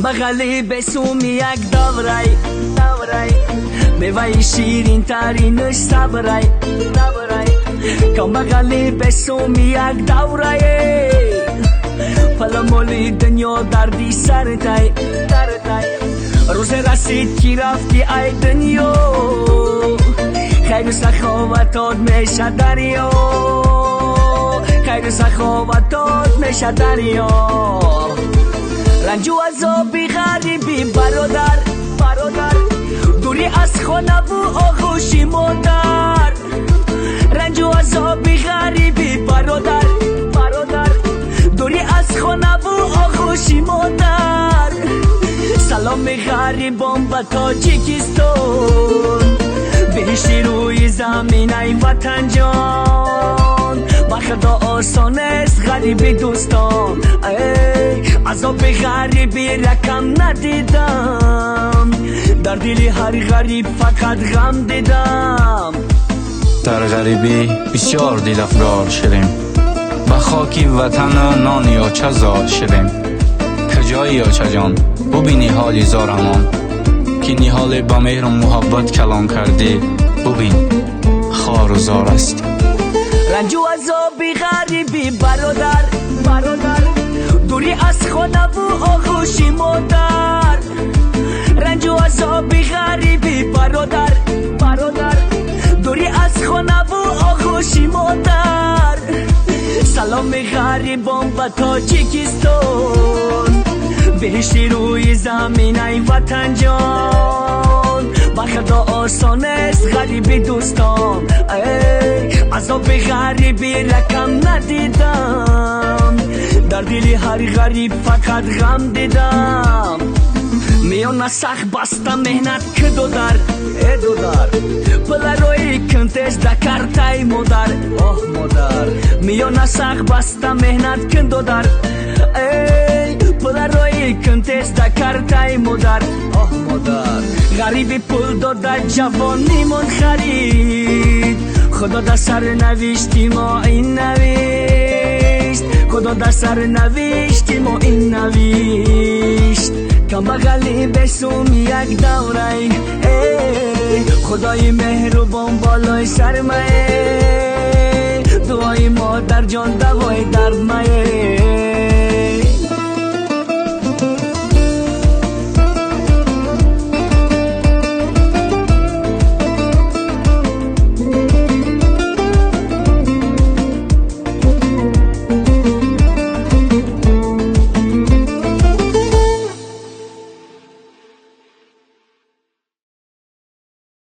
کام بغلی بسوم یک دورای میوه شیرین ترینش صبرای کام بغلی بسوم یک دورای پلا مولی دنیا دردی سرتای روز رسید کی رفتی ای دنیا خیر و سخاوتات میشه دریا خیر و سخاوتات میشه دریا رنج و عذابی غریبی برادر دوری از خانه و آغوشی مادر رنج و عذابی غریبی برادر دوری از خانه و آغوشی مادر سلام غریبان به تاجیکستان بهشتی روی زمین ای وطن جان با خدا آسان است غریبی دوستان عذاب غریبی رقم ندیدم در دل هر غریب فقط غم دیدم در غریبی بسیار دل افگار شدیم به خاکی وطن نان یا چه زار شدیم کجایی یا چه جان ببینی حالی زارمان که نهال با مهر و محبت کلام کردی ببین خار و زار است رنج و عذابی غریبی برادر دوری از خانه و آغوشی مادر رنج و عذابی غریبی برادر دوری از خانه و آغوشی مادر سلام غریبان به تاجیکستان بهشتی روی زمین ای وطن جان با خدا آسان است غریبی دوستان عذاب غریبی رقم ندیدم در دل هر غریب فقط غم دیدم میان سخت بسته مهنت که دودر پلروی کنتش دکر تای مادر میان سخت بسته مهنت که دودر پلروی کنتش دکر تای مادر غریبی پول داده جوانی من خرید خدا در سر نوشتی ما این نوشت خدا در سر نوشتی ما این نوشت کم بغلی بسوم یک دورای خدای مهربان بالای سرمایه دعای مادر جان دوای درد مایه